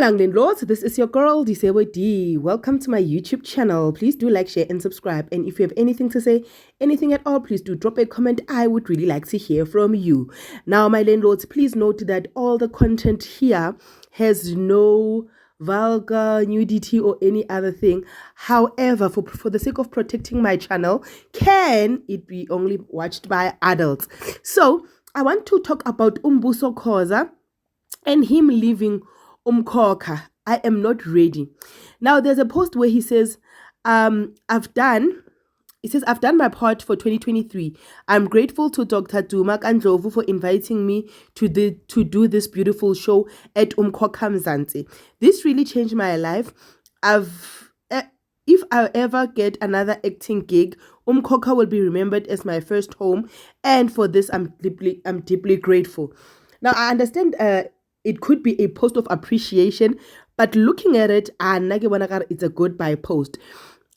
Lords, this is your girl, Disable D. Welcome to my YouTube channel. Please do like, share, and subscribe. And if you have anything to say, anything at all, please do drop a comment. I would really like to hear from you. Now, my landlords, please note that all the content here has no vulgar nudity or any other thing. However, for the sake of protecting my channel, can it be only watched by adults? So, I want to talk about Mbuso Khoza and him leaving Umkhokha. I am not ready. Now there's a post where he says, I've done my part for 2023. I'm grateful to Dr. Duma Kandlovu for inviting me to do this beautiful show at Umkhokha Mzansi. This really changed my life. If I ever get another acting gig, Umkhokha will be remembered as my first home, and for this I'm deeply grateful. Now I understand it could be a post of appreciation, but looking at it, it's a goodbye post.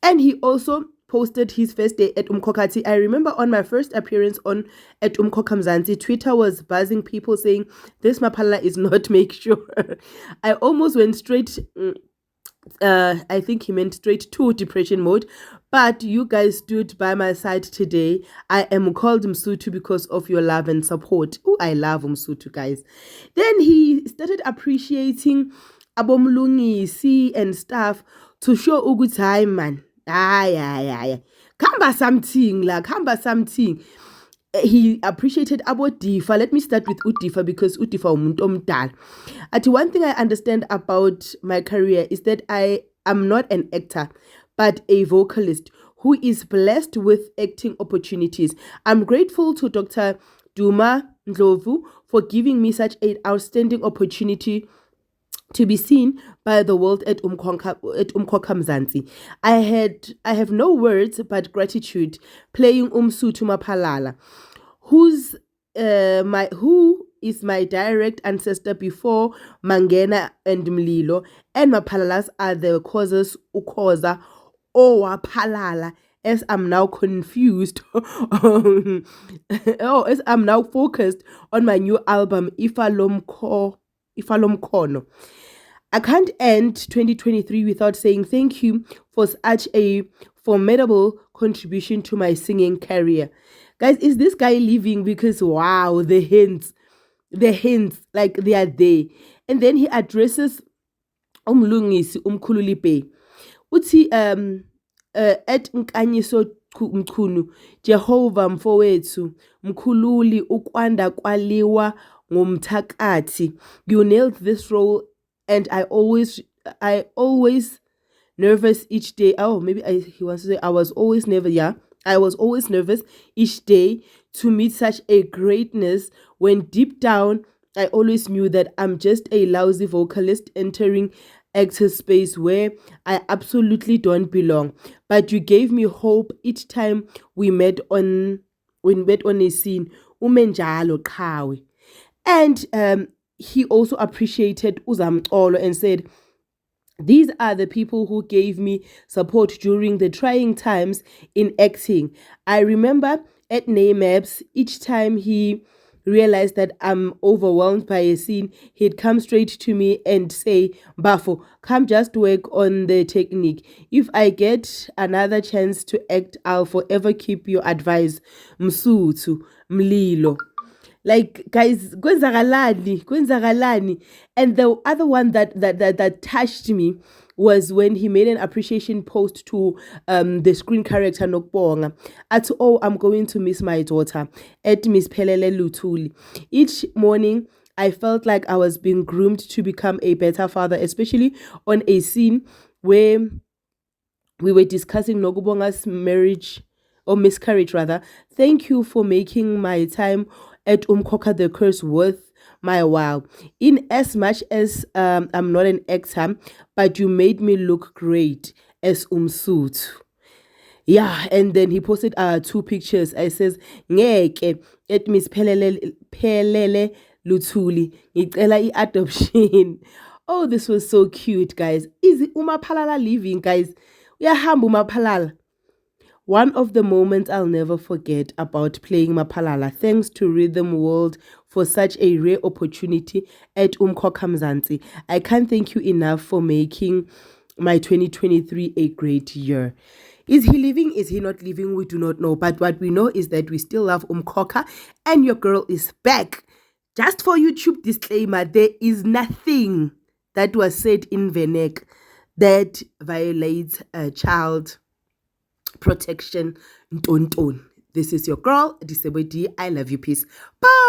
And he also posted his first day at Umkhokha. I remember on my first appearance at Umkhokha Mzansi, Twitter was buzzing, people saying, this Mapala is not make sure. I almost went straight, I think he meant straight to depression mode, but you guys stood by my side today. I am called Msutu because of your love and support. Oh, I love Msutu, guys. Then he started appreciating abomlungisi and stuff to show ukuthi man. Kamba something. He appreciated about Difa. Let me start with Udifa because Udifa umuntu omdala. One thing I understand about my career is that I am not an actor, but a vocalist who is blessed with acting opportunities. I'm grateful to Dr. Duma Ndlovu for giving me such an outstanding opportunity to be seen by the world at Umkhokha Mzansi. I have no words but gratitude playing Umsutu Maphalala, who is my direct ancestor before Mangena and Mlilo, and Maphalalas are the causes Ukhoza or Waphalala, as I'm now confused as I'm now focused on my new album Ifalomkhono. I can't end 2023 without saying thank you for such a formidable contribution to my singing career. Guys, is this guy leaving? Because wow, the hints, like they are there. And then he addresses umlungisi umkhululipe. Uthi at nkanyiso mchunu Jehovah mfowethu mkhululi ukwanda kwaliwa ngomthakathi. You nailed this role, and I always nervous each day. Oh, maybe he wants to say I was always nervous. Yeah, I was always nervous each day to meet such a greatness, when deep down I always knew that I'm just a lousy vocalist entering actor space where I absolutely don't belong. But you gave me hope each time we met on a scene. Umenjalo qhawe. And he also appreciated Uzamxolo and said, these are the people who gave me support during the trying times in acting. I remember at NAMAPS, each time he realized that I'm overwhelmed by a scene, he'd come straight to me and say, Bafo, come just work on the technique. If I get another chance to act, I'll forever keep your advice. Msutu, Mlilo. Like, guys, kwenzakalani. And the other one that touched me was when he made an appreciation post to the screen character Nokbonga. At I'm going to miss my daughter at Miss Pelele Lutuli. Each morning I felt like I was being groomed to become a better father, especially on a scene where we were discussing Nokubonga's marriage or miscarriage rather. Thank you for making my time at Umkhokha the curse worth my while. In as much as I'm not an actor, but you made me look great as Umsutu. Yeah, and then he posted 2 pictures. I says, ngeke at Miss Pelele Lutuli ngicela i-adoption. Oh, this was so cute, guys. Is Umaphalala leaving, guys? Uyahamba Umaphalala. One of the moments I'll never forget about playing Mapalala. Thanks to Rhythm World for such a rare opportunity at Umkhokha Mzansi. I can't thank you enough for making my 2023 a great year. Is he leaving? Is he not leaving? We do not know. But what we know is that we still love Umkhokha and your girl is back. Just for YouTube disclaimer, there is nothing that was said in Venek that violates a child protection. This is your girl, Disabodi. I love you. Peace. Bye.